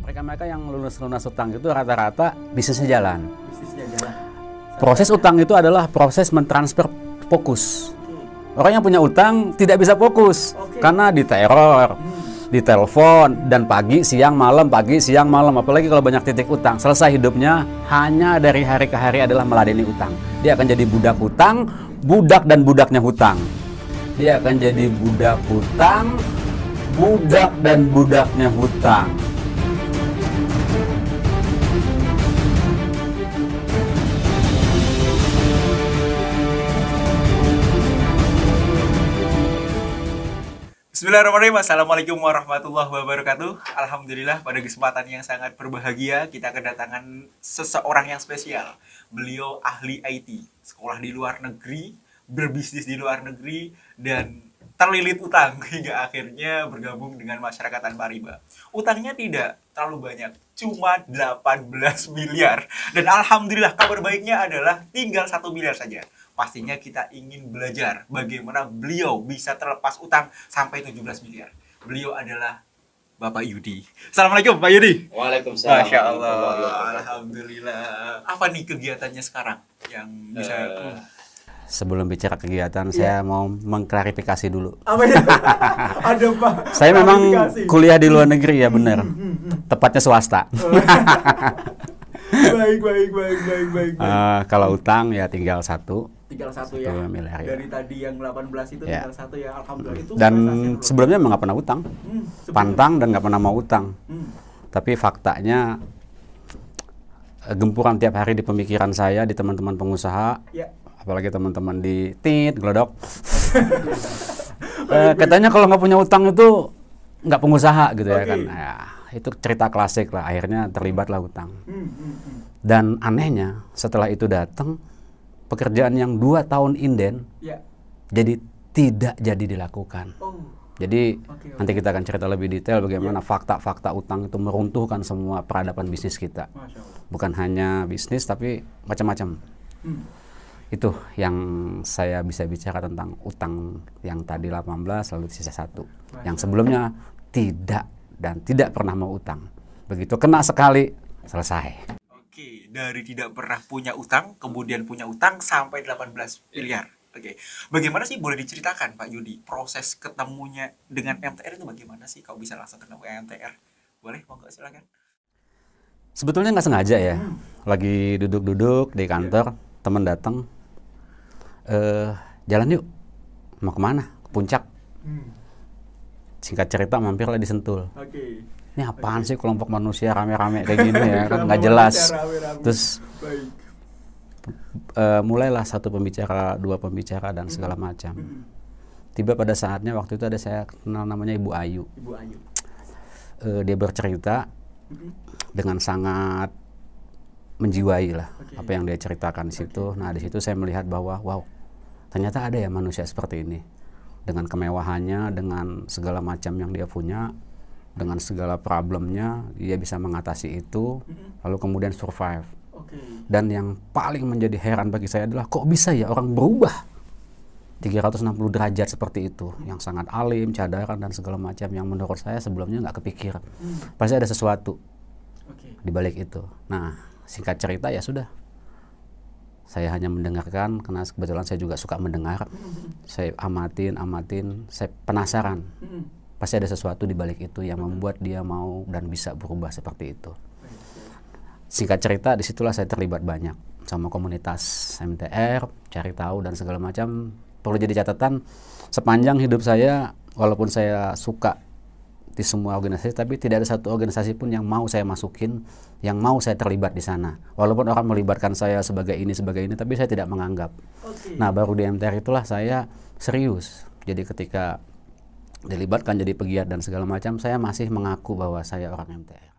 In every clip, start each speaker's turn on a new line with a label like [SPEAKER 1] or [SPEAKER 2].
[SPEAKER 1] Mereka-mereka yang lunas utang itu rata-rata bisnisnya jalan.
[SPEAKER 2] Bisnisnya jalan.
[SPEAKER 1] Proses utang itu adalah proses mentransfer fokus. Orang yang punya utang tidak bisa fokus karena diteror, ditelepon, dan pagi, siang, malam, pagi, siang, malam. Apalagi kalau banyak titik utang. Selesai hidupnya hanya dari hari ke hari adalah meladeni utang. Dia akan jadi budak hutang, budak dan budaknya hutang. Dia akan jadi budak hutang, budak dan budaknya hutang.
[SPEAKER 2] Bismillahirrahmanirrahim. Assalamualaikum warahmatullahi wabarakatuh. Alhamdulillah pada kesempatan yang sangat berbahagia kita kedatangan seseorang yang spesial. Beliau ahli IT, sekolah di luar negeri, berbisnis di luar negeri, dan terlilit utang hingga akhirnya bergabung dengan masyarakat tanpa riba. Utangnya tidak terlalu banyak, cuma 18 miliar. Dan alhamdulillah kabar baiknya adalah tinggal 1 miliar saja. Pastinya kita ingin belajar bagaimana beliau bisa terlepas utang sampai 17 miliar. Beliau adalah Bapak Yudi. Assalamualaikum Pak Yudi.
[SPEAKER 3] Waalaikumsalam.
[SPEAKER 2] Masya Allah. Alhamdulillah. Apa nih kegiatannya sekarang yang bisa...
[SPEAKER 1] Sebelum bicara kegiatan, saya mau mengklarifikasi dulu.
[SPEAKER 2] Apa ya? Ada Pak.
[SPEAKER 1] Saya memang kuliah di luar negeri ya benar. Tepatnya swasta.
[SPEAKER 2] Baik.
[SPEAKER 1] Kalau utang ya tinggal satu
[SPEAKER 2] ya.
[SPEAKER 1] miliar ya.
[SPEAKER 2] Dari tadi yang 18 itu
[SPEAKER 1] Ya.
[SPEAKER 2] tinggal 1 ya. Alhamdulillah itu.
[SPEAKER 1] Dan sebelumnya memang nggak pernah utang, pantang dan nggak pernah mau utang. Tapi faktanya gempuran tiap hari di pemikiran saya, di teman-teman pengusaha, apalagi teman-teman di Glodok. Katanya kalau nggak punya utang itu nggak pengusaha gitu ya kan. Ya, itu cerita klasik lah. Akhirnya terlibatlah utang. Dan anehnya setelah itu datang pekerjaan yang 2 tahun inden, jadi tidak jadi dilakukan. Jadi nanti kita akan cerita lebih detail bagaimana fakta-fakta utang itu meruntuhkan semua peradaban bisnis kita. Bukan hanya bisnis tapi macam-macam. Itu yang saya bisa bicara tentang utang yang tadi 18 lalu sisa 1. Yang sebelumnya tidak pernah mau utang. Begitu kena sekali selesai.
[SPEAKER 2] Oke, dari tidak pernah punya utang, kemudian punya utang sampai 18 miliar. Oke, bagaimana sih, boleh diceritakan Pak Yudi, proses ketemunya dengan MTR itu bagaimana sih? Kau bisa langsung ketemu MTR? Boleh, monggo silakan.
[SPEAKER 1] Sebetulnya nggak sengaja ya, lagi duduk-duduk di kantor, teman datang, jalan yuk, mau kemana? Ke puncak. Singkat cerita mampirlah di Sentul. Ini apaan sih kelompok manusia rame-rame kayak gini ya kan, nggak jelas. Terus mulailah 1 pembicara, 2 pembicara dan segala macam. Tiba pada saatnya waktu itu ada saya kenal namanya Ibu Ayu. Dia bercerita dengan sangat menjiwai lah apa yang dia ceritakan di situ. Nah di situ saya melihat bahwa wow, ternyata ada ya manusia seperti ini dengan kemewahannya, dengan segala macam yang dia punya, dengan segala problemnya dia bisa mengatasi itu, lalu kemudian survive. Dan yang paling menjadi heran bagi saya adalah kok bisa ya orang berubah 360 derajat seperti itu, yang sangat alim, cadaran dan segala macam yang menurut saya sebelumnya nggak kepikir. Pasti ada sesuatu di balik itu. Nah singkat cerita ya sudah, saya hanya mendengarkan karena kebetulan saya juga suka mendengar. Saya amatin, saya penasaran. Pasti ada sesuatu di balik itu yang membuat dia mau dan bisa berubah seperti itu. Singkat cerita, disitulah saya terlibat banyak sama komunitas MTR, cari tahu dan segala macam. Perlu jadi catatan, sepanjang hidup saya, walaupun saya suka di semua organisasi, tapi tidak ada satu organisasi pun yang mau saya masukin, yang mau saya terlibat di sana. Walaupun orang melibatkan saya sebagai ini, tapi saya tidak menganggap. Nah, baru di MTR itulah saya serius. Jadi ketika dilibatkan jadi pegiat dan segala macam, saya masih mengaku bahwa saya orang MTR.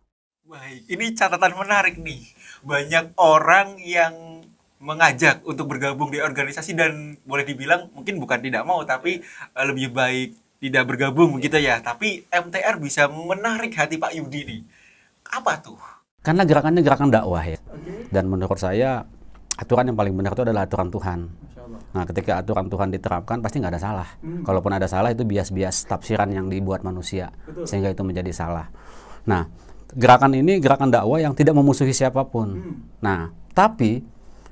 [SPEAKER 2] Baik, ini catatan menarik nih. Banyak orang yang mengajak untuk bergabung di organisasi dan boleh dibilang mungkin bukan tidak mau, tapi lebih baik tidak bergabung begitu ya. Tapi MTR bisa menarik hati Pak Yudi nih. Apa tuh?
[SPEAKER 1] Karena gerakannya gerakan dakwah ya. Dan menurut saya aturan yang paling benar itu adalah aturan Tuhan. Nah, ketika aturan Tuhan diterapkan pasti nggak ada salah. Kalaupun ada salah itu bias-bias tafsiran yang dibuat manusia, sehingga itu menjadi salah. Nah, gerakan ini gerakan dakwah yang tidak memusuhi siapapun. Nah, tapi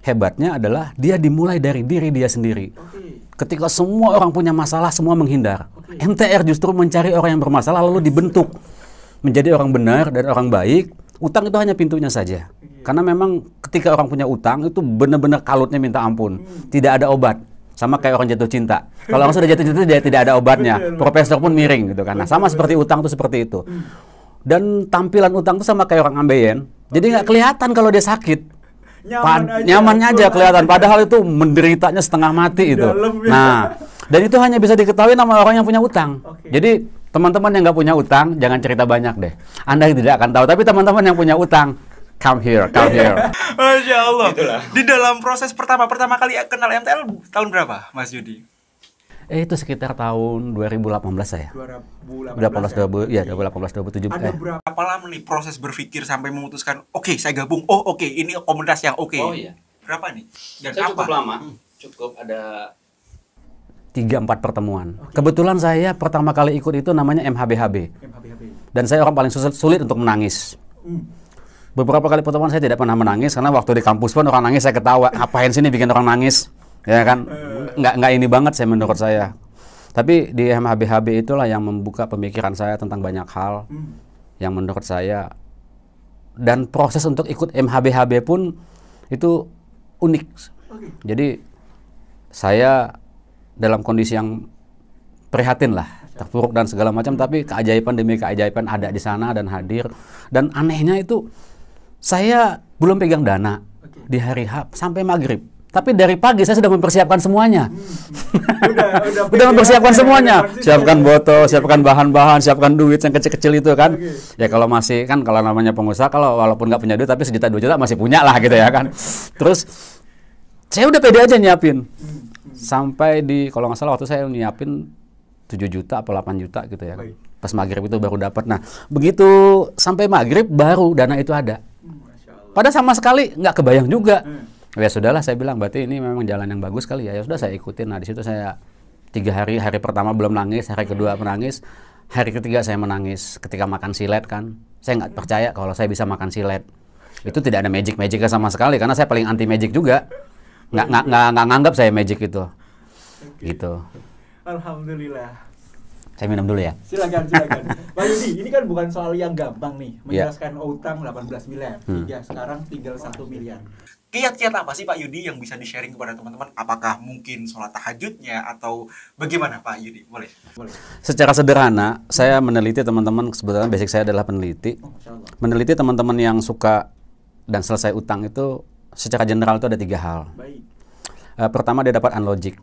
[SPEAKER 1] hebatnya adalah dia dimulai dari diri dia sendiri. Ketika semua orang punya masalah, semua menghindar. MTR justru mencari orang yang bermasalah lalu dibentuk menjadi orang benar dan orang baik. Utang itu hanya pintunya saja. Karena memang ketika orang punya utang itu benar-benar kalutnya minta ampun. Tidak ada obat. Sama kayak orang jatuh cinta. Kalau orang sudah jatuh cinta dia tidak ada obatnya. Profesor pun miring gitu kan. Nah, sama seperti utang itu seperti itu. Dan tampilan utang itu sama kayak orang ambeien. Jadi nggak kelihatan kalau dia sakit. Nyaman aja kelihatan. Padahal itu menderitanya setengah mati itu. Nah, dan itu hanya bisa diketahui sama orang yang punya utang. Jadi teman-teman yang nggak punya utang jangan cerita banyak deh. Anda tidak akan tahu. Tapi teman-teman yang punya utang, come here.
[SPEAKER 2] Masya Allah. Itulah. Di dalam proses pertama kali kenal MTL tahun berapa, Mas Yudi?
[SPEAKER 1] Itu sekitar tahun 2018 saya. 2018, 2017.
[SPEAKER 2] Ada berapa lama nih proses berpikir sampai memutuskan, oke, saya gabung. Oh, oke, ini komunitas yang oke.
[SPEAKER 1] Oh iya.
[SPEAKER 2] Berapa nih? Dan
[SPEAKER 1] saya
[SPEAKER 2] apa?
[SPEAKER 1] cukup lama. Cukup ada 3-4 pertemuan. Kebetulan saya pertama kali ikut itu namanya MHBHB. Dan saya orang paling sulit untuk menangis. Beberapa kali pertemuan saya tidak pernah menangis karena waktu di kampus pun orang nangis saya ketawa. Ngapain sih ini bikin orang nangis? Ya kan? Nggak ini banget saya menurut saya. Tapi di MHBHB itulah yang membuka pemikiran saya tentang banyak hal yang menurut saya, dan proses untuk ikut MHBHB pun itu unik. Jadi saya dalam kondisi yang prihatin lah, terpuruk dan segala macam, tapi keajaiban demi keajaiban ada di sana dan hadir. Dan anehnya itu saya belum pegang dana di hari H sampai maghrib. Tapi dari pagi saya sudah mempersiapkan semuanya. Udah mempersiapkan semuanya. Siapkan botol, siapkan bahan-bahan, siapkan duit yang kecil-kecil itu kan. Ya kalau masih kan, kalau namanya pengusaha, kalau walaupun nggak punya duit tapi 1 juta 2 juta masih punya lah gitu ya kan. Terus saya udah pede aja nyiapin. Sampai di, kalau nggak salah waktu saya nyiapin 7 juta atau 8 juta gitu ya. Pas maghrib itu baru dapat. Nah, begitu sampai maghrib baru dana itu ada. Padahal sama sekali nggak kebayang juga. Ya sudahlah, saya bilang berarti ini memang jalan yang bagus kali ya. Ya sudah saya ikutin. Nah di situ saya 3 hari pertama belum nangis, hari kedua menangis, hari ketiga saya menangis ketika makan silet kan. Saya nggak percaya kalau saya bisa makan silet. Itu tidak ada magic-magicnya sama sekali karena saya paling anti magic juga. Nggak nganggap saya magic itu. Gitu.
[SPEAKER 2] Alhamdulillah.
[SPEAKER 1] Saya minum dulu ya.
[SPEAKER 2] Silakan. Pak Yudi, ini kan bukan soal yang gampang nih, menjelaskan utang 18 miliar, sekarang tinggal 1 miliar. Kiat-kiat apa sih Pak Yudi yang bisa di-sharing kepada teman-teman? Apakah mungkin sholat tahajudnya atau bagaimana Pak Yudi? Boleh.
[SPEAKER 1] Secara sederhana, saya meneliti teman-teman, sebetulnya basic saya adalah peneliti. Meneliti teman-teman yang suka dan selesai utang itu secara general itu ada 3 hal.
[SPEAKER 2] Baik.
[SPEAKER 1] Pertama dia dapat unlogic.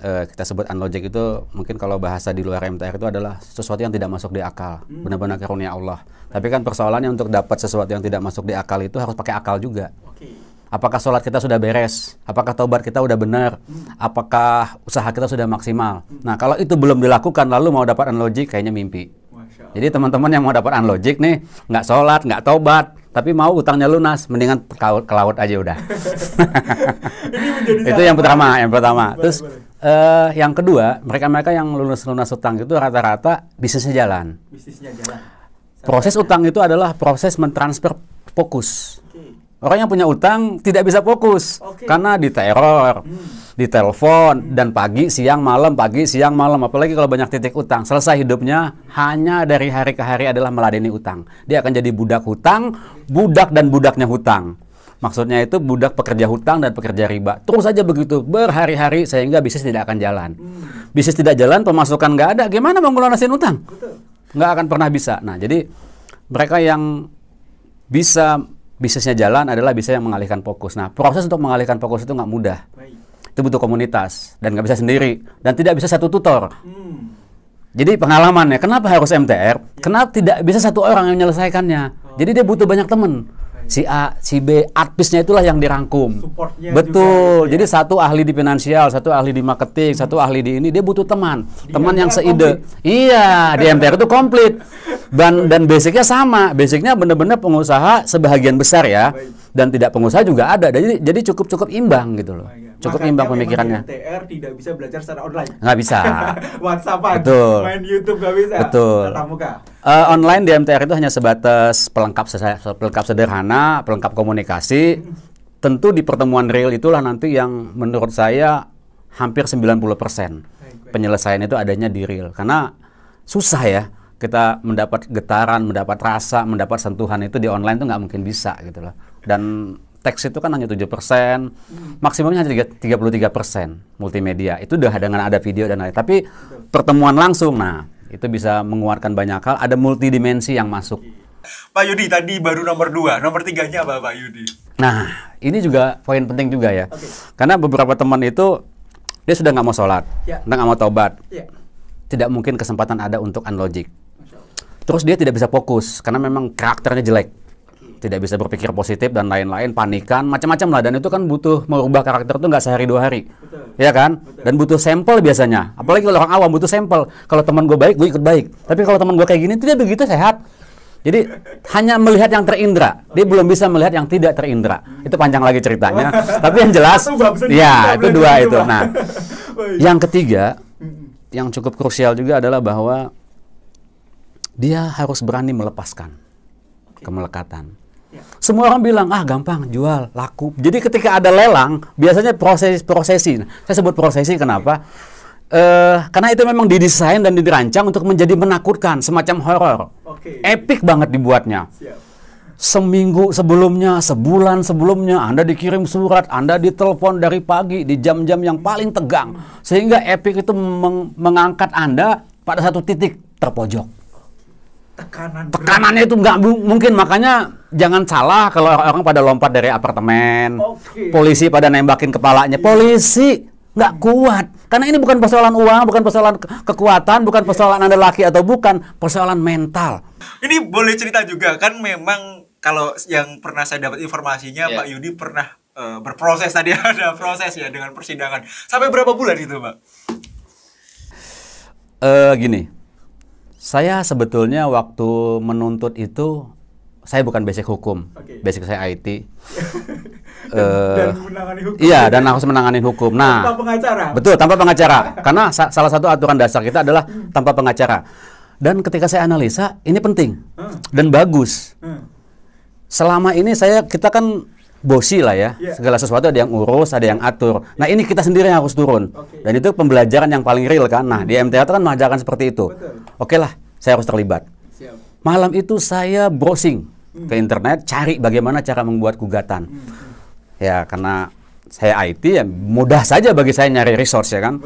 [SPEAKER 1] Kita sebut unlogic itu mungkin kalau bahasa di luar MTR itu adalah sesuatu yang tidak masuk di akal. Benar-benar karunia Allah. Tapi kan persoalannya untuk dapat sesuatu yang tidak masuk di akal itu harus pakai akal juga. Apakah sholat kita sudah beres? Apakah taubat kita sudah benar? Apakah usaha kita sudah maksimal? Nah kalau itu belum dilakukan lalu mau dapat unlogic kayaknya mimpi. Jadi teman-teman yang mau dapat unlogic nih, nggak sholat, nggak taubat, tapi mau utangnya lunas, mendingan ke laut aja udah. Itu yang pertama. Terus yang kedua, mereka yang lunas utang itu rata-rata bisnisnya jalan. Proses utang itu adalah proses mentransfer fokus. Orang yang punya utang tidak bisa fokus karena diteror, ditelepon, dan pagi, siang, malam, apalagi kalau banyak titik utang. Selesai hidupnya hanya dari hari ke hari adalah meladeni utang. Dia akan jadi budak hutang, budak dan budaknya hutang. Maksudnya itu budak pekerja hutang dan pekerja riba. Terus saja begitu berhari-hari sehingga bisnis tidak akan jalan. Bisnis tidak jalan, pemasukan nggak ada, gimana mau ngelunasin utang? Nggak akan pernah bisa. Nah, jadi mereka yang bisa bisnisnya jalan adalah bisa yang mengalihkan fokus. Nah, proses untuk mengalihkan fokus itu nggak mudah. Itu butuh komunitas dan nggak bisa sendiri dan tidak bisa satu tutor. Jadi pengalamannya, kenapa harus MTR? Kenapa tidak bisa satu orang yang menyelesaikannya? Jadi dia butuh banyak teman. Si A, si B, artisnya itulah yang dirangkum. Betul. Juga, jadi satu ahli di finansial, satu ahli di marketing, satu ahli di ini, dia butuh teman yang seide. Iya, di MTR itu komplit. Dan basicnya sama. Basicnya benar-benar pengusaha sebahagian besar ya. Dan tidak pengusaha juga ada. Jadi cukup imbang gitu loh. cukup imbang pemikirannya.
[SPEAKER 2] TR tidak bisa belajar secara online.
[SPEAKER 1] Nggak bisa.
[SPEAKER 2] WhatsAppan,
[SPEAKER 1] Betul.
[SPEAKER 2] main YouTube nggak bisa.
[SPEAKER 1] Betul.
[SPEAKER 2] Tatap muka.
[SPEAKER 1] Online di MTR itu hanya sebatas pelengkap sederhana, pelengkap komunikasi. Tentu di pertemuan real itulah nanti yang menurut saya hampir 90% penyelesaian itu adanya di real. Karena susah ya kita mendapat getaran, mendapat rasa, mendapat sentuhan itu di online itu nggak mungkin bisa gitu loh. Dan teks itu kan hanya 7%, maksimumnya hanya 33% multimedia. Itu udah dengan ada video dan lain. Tapi pertemuan langsung, nah itu bisa menguatkan banyak hal. Ada multidimensi yang masuk.
[SPEAKER 2] Pak Yudi tadi baru nomor 2, nomor 3-nya apa Pak Yudi?
[SPEAKER 1] Nah ini juga poin penting juga ya. Karena beberapa teman itu dia sudah nggak mau sholat, nggak mau taubat. Tidak mungkin kesempatan ada untuk unlogic. Terus dia tidak bisa fokus karena memang karakternya jelek. Tidak bisa berpikir positif dan lain-lain, panikan, macam-macam lah. Dan itu kan butuh merubah karakter itu nggak sehari 2 hari. Ya kan? Dan butuh sampel biasanya. Apalagi kalau orang awam butuh sampel. Kalau teman gue baik, gue ikut baik. Tapi kalau teman gue kayak gini, tidak begitu sehat. Jadi hanya melihat yang terindra. Dia belum bisa melihat yang tidak terindra. Itu panjang lagi ceritanya. Tapi yang jelas, ya itu 2 itu. Nah, yang ketiga, yang cukup krusial juga adalah bahwa dia harus berani melepaskan kemelekatan. Semua orang bilang, gampang, jual, laku. Jadi ketika ada lelang, biasanya prosesi. Saya sebut prosesi kenapa? Karena itu memang didesain dan dirancang untuk menjadi menakutkan, semacam horor. Epic banget dibuatnya. Seminggu sebelumnya, sebulan sebelumnya, Anda dikirim surat, Anda ditelepon dari pagi, di jam-jam yang paling tegang. Sehingga epic itu mengangkat Anda pada satu titik terpojok. Tekanannya itu nggak mungkin, makanya jangan salah kalau orang-orang pada lompat dari apartemen, polisi pada nembakin kepalanya, polisi nggak kuat, karena ini bukan persoalan uang, bukan persoalan kekuatan, bukan persoalan Anda laki atau bukan, persoalan mental.
[SPEAKER 2] Ini boleh cerita juga kan, memang kalau yang pernah saya dapat informasinya Pak Yudi pernah berproses, tadi ada proses ya dengan persidangan, sampai berapa bulan itu Pak?
[SPEAKER 1] Gini. Saya sebetulnya waktu menuntut itu, saya bukan basic hukum, basic saya IT.
[SPEAKER 2] Dan menangani hukum.
[SPEAKER 1] Iya, dan harus menangani hukum. Nah,
[SPEAKER 2] tanpa pengacara.
[SPEAKER 1] Betul, tanpa pengacara. Karena salah satu aturan dasar kita adalah tanpa pengacara. Dan ketika saya analisa, ini penting dan bagus. Selama ini kita kan bosi lah ya, segala sesuatu ada yang urus, ada yang atur. Nah ini kita sendiri yang harus turun. Dan itu pembelajaran yang paling real kan. Nah di MTA itu kan mengajarkan seperti itu. Oke lah, saya harus terlibat. Malam itu saya browsing ke internet, cari bagaimana cara membuat gugatan. Ya karena saya IT ya mudah saja bagi saya nyari resource ya kan.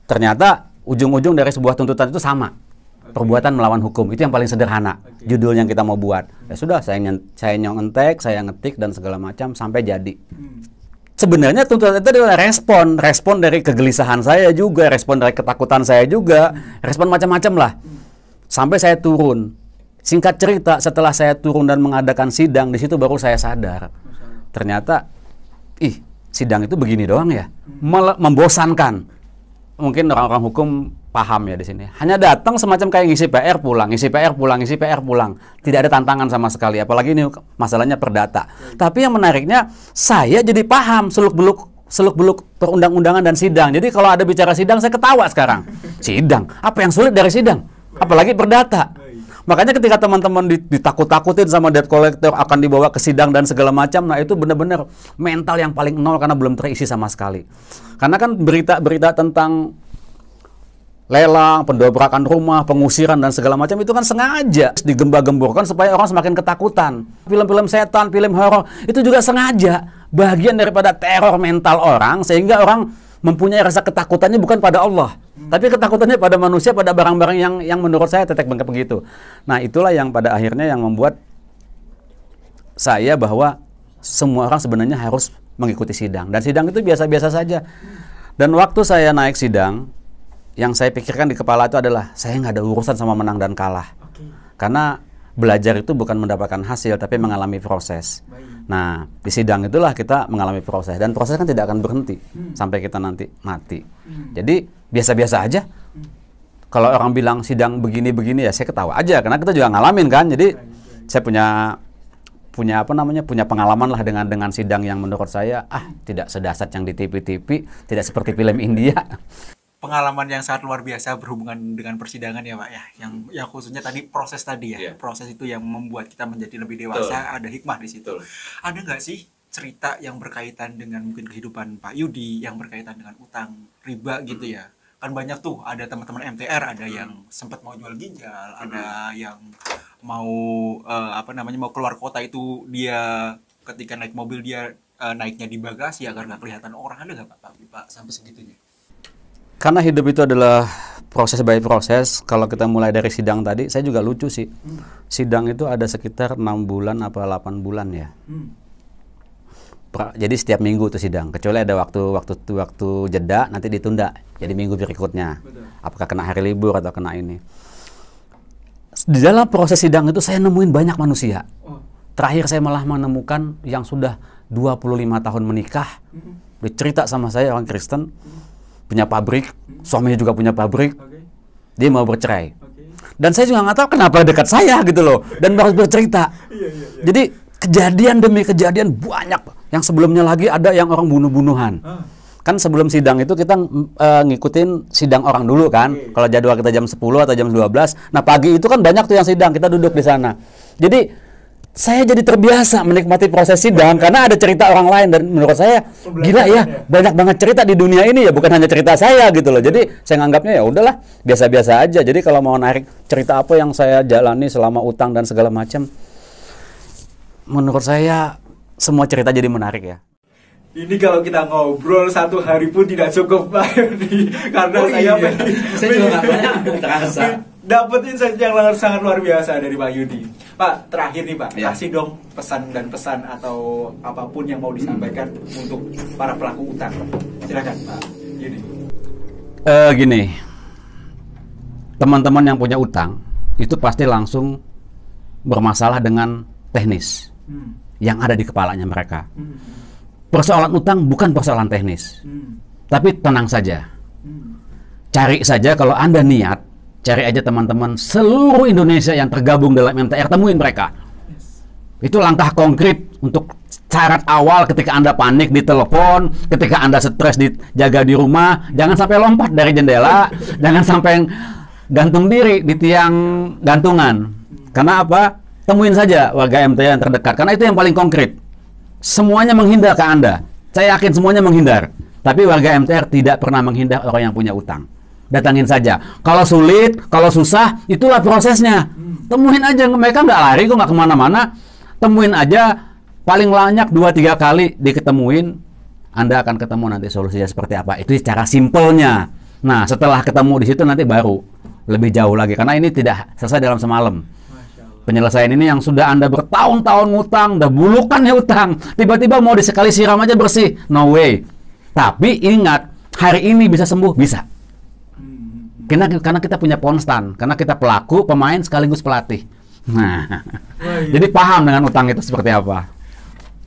[SPEAKER 1] Ternyata ujung-ujung dari sebuah tuntutan itu sama. Perbuatan melawan hukum, itu yang paling sederhana. Judul yang kita mau buat. Ya sudah, saya nyontek, saya ngetik dan segala macam sampai jadi. Sebenarnya tuntutan itu adalah respon dari kegelisahan saya juga, respon dari ketakutan saya juga, respon macam-macam lah. Sampai saya turun. Singkat cerita, setelah saya turun dan mengadakan sidang, di situ baru saya sadar. Ternyata, sidang itu begini doang ya, membosankan. Mungkin orang-orang hukum paham ya di sini. Hanya datang semacam kayak ngisi PR pulang, ngisi PR pulang, ngisi PR pulang. Tidak ada tantangan sama sekali. Apalagi ini masalahnya perdata. Tapi yang menariknya, saya jadi paham seluk-beluk perundang-undangan dan sidang. Jadi kalau ada bicara sidang, saya ketawa sekarang. Sidang? Apa yang sulit dari sidang? Apalagi perdata. Makanya ketika teman-teman ditakut-takutin sama debt collector akan dibawa ke sidang dan segala macam, nah itu benar-benar mental yang paling nol karena belum terisi sama sekali. Karena kan berita-berita tentang lelang, pendobrakan rumah, pengusiran dan segala macam itu kan sengaja digembar-gemborkan supaya orang semakin ketakutan. Film-film setan, film horor itu juga sengaja bagian daripada teror mental orang sehingga orang mempunyai rasa ketakutannya bukan pada Allah, tapi ketakutannya pada manusia, pada barang-barang yang menurut saya tetek bengkak begitu. Nah itulah yang pada akhirnya yang membuat saya bahwa semua orang sebenarnya harus mengikuti sidang, dan sidang itu biasa-biasa saja. Dan waktu saya naik sidang, yang saya pikirkan di kepala itu adalah saya nggak ada urusan sama menang dan kalah, karena belajar itu bukan mendapatkan hasil tapi mengalami proses. Nah, di sidang itulah kita mengalami proses, dan proses kan tidak akan berhenti sampai kita nanti mati. Jadi biasa-biasa aja. Kalau orang bilang sidang begini-begini ya saya ketawa aja karena kita juga ngalamin kan. Jadi saya punya punya punya pengalaman lah dengan sidang yang menurut saya tidak sedasat yang di TV-TV, tidak seperti film India.
[SPEAKER 2] Pengalaman yang sangat luar biasa berhubungan dengan persidangan ya Pak ya, yang khususnya tadi proses tadi ya, proses itu yang membuat kita menjadi lebih dewasa, ada hikmah di situ. Ada nggak sih cerita yang berkaitan dengan mungkin kehidupan Pak Yudi yang berkaitan dengan utang riba gitu ya? Kan banyak tuh, ada teman-teman MTR, ada yang sempat mau jual ginjal, ada yang mau mau keluar kota itu dia ketika naik mobil dia naiknya di bagasi agar nggak kelihatan orang. Ada nggak Pak sampai segitunya?
[SPEAKER 1] Karena hidup itu adalah proses by proses. Kalau kita mulai dari sidang tadi, saya juga lucu sih. Sidang itu ada sekitar 6 bulan apa 8 bulan ya. Jadi setiap minggu tuh sidang. Kecuali ada waktu jeda, nanti ditunda. Jadi minggu berikutnya. Betul. Apakah kena hari libur atau kena ini. Di dalam proses sidang itu saya nemuin banyak manusia. Terakhir saya malah menemukan yang sudah 25 tahun menikah. Dicerita sama saya orang Kristen. Punya pabrik, suaminya juga punya pabrik, dia mau bercerai. Dan saya juga nggak tahu kenapa dekat saya gitu loh, dan harus bercerita. Jadi kejadian demi kejadian banyak. Yang sebelumnya lagi ada yang orang bunuh-bunuhan. Kan sebelum sidang itu kita ngikutin sidang orang dulu kan. Kalau jadwal kita jam 10 atau jam 12. Nah pagi itu kan banyak tuh yang sidang, kita duduk di sana. Jadi saya jadi terbiasa menikmati proses sidang karena ada cerita orang lain, dan menurut saya gila ya, banyak banget cerita di dunia ini ya, bukan hanya cerita saya gitu loh. Jadi saya nganggapnya ya udahlah biasa-biasa aja. Jadi kalau mau narik cerita apa yang saya jalani selama utang dan segala macam, menurut saya semua cerita jadi menarik ya.
[SPEAKER 2] Ini kalau kita ngobrol 1 hari pun tidak cukup Pak Yudi, karena saya juga nggak banyak terasa dapat insight yang sangat luar biasa dari Pak Yudi. Pak, terakhir nih Pak, kasih dong pesan atau apapun yang mau disampaikan untuk para pelaku utang. Silakan Pak Yudi.
[SPEAKER 1] Gini, teman-teman yang punya utang itu pasti langsung bermasalah dengan teknis yang ada di kepalanya mereka. Persoalan utang bukan persoalan teknis, tapi tenang saja. Cari saja kalau Anda niat. Cari aja teman-teman seluruh Indonesia yang tergabung dalam MTR, temuin mereka. Itu langkah konkret untuk syarat awal ketika Anda panik di telepon, ketika Anda stres dijaga di rumah, jangan sampai lompat dari jendela, jangan sampai gantung diri di tiang gantungan. Karena apa? Temuin saja warga MTR yang terdekat, karena itu yang paling konkret. Semuanya menghindar ke Anda. Saya yakin semuanya menghindar. Tapi warga MTR tidak pernah menghindar orang yang punya utang. Datangin saja. Kalau sulit, kalau susah, itulah prosesnya. Temuin aja, mereka nggak lari kok, nggak kemana-mana. Temuin aja, paling banyak 2-3 kali diketemuin, Anda akan ketemu nanti solusinya seperti apa. Itu secara simpelnya. Nah, setelah ketemu di situ nanti baru lebih jauh lagi, karena ini tidak selesai dalam semalam. Penyelesaian ini yang sudah Anda bertahun-tahun ngutang, udah bulukannya utang, tiba-tiba mau disekali siram aja bersih, no way. Tapi ingat, hari ini bisa sembuh, bisa. Karena kita punya konstan, karena kita pelaku, pemain sekaligus pelatih. Nah, jadi paham dengan utang itu seperti apa.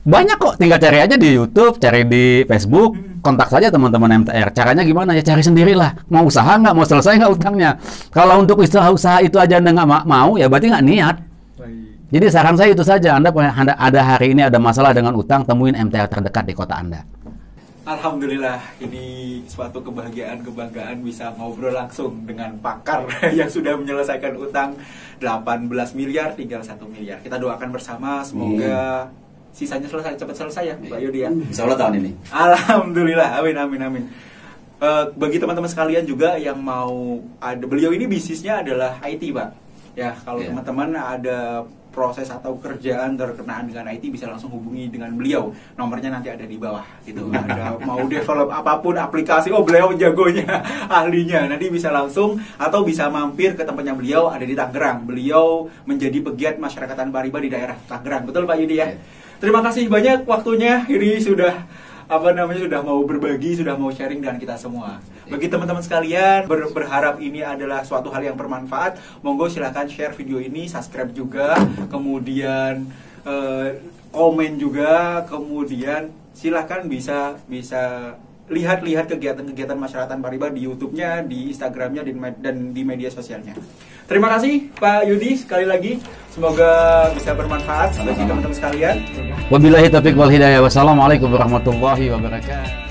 [SPEAKER 1] Banyak kok, tinggal cari aja di YouTube, cari di Facebook, kontak saja teman-teman MTR. Caranya gimana ya? Cari sendirilah. Mau usaha nggak, mau selesai nggak utangnya. Kalau untuk usaha itu aja Anda nggak mau, ya berarti nggak niat. Jadi saran saya itu saja. Anda ada hari ini ada masalah dengan utang, temuin MTR terdekat di kota Anda.
[SPEAKER 2] Alhamdulillah, ini suatu kebanggaan bisa ngobrol langsung dengan pakar yang sudah menyelesaikan utang 18 miliar, tinggal 1 miliar. Kita doakan bersama, semoga sisanya cepat selesai ya Pak Yudi ya.
[SPEAKER 1] Insya Allah tahun ini.
[SPEAKER 2] Alhamdulillah, amin. Bagi teman-teman sekalian juga yang mau, beliau ini bisnisnya adalah IT Pak. Ya, kalau teman-teman ada proses atau kerjaan terkenaan dengan IT bisa langsung hubungi dengan beliau. Nomornya nanti ada di bawah gitu. Ada mau develop apapun aplikasi, beliau jagonya, ahlinya. Nanti bisa langsung atau bisa mampir ke tempatnya beliau, ada di Tangerang. Beliau menjadi pegiat masyarakatan Pariba di daerah Tangerang. Betul Pak Yudi ya? Terima kasih banyak waktunya. Ini sudah sudah mau berbagi, sudah mau sharing dengan kita semua. Bagi teman-teman sekalian, berharap ini adalah suatu hal yang bermanfaat. Monggo silahkan share video ini, subscribe juga, kemudian komen juga, kemudian silahkan bisa lihat kegiatan-kegiatan masyarakat Pariba di YouTube-nya, di Instagram-nya, dan di media sosialnya. Terima kasih Pak Yudi sekali lagi. Semoga bisa bermanfaat bagi teman-teman sekalian.
[SPEAKER 1] Wabillahi taufiq wal hidayah. Wassalamualaikum warahmatullahi wabarakatuh.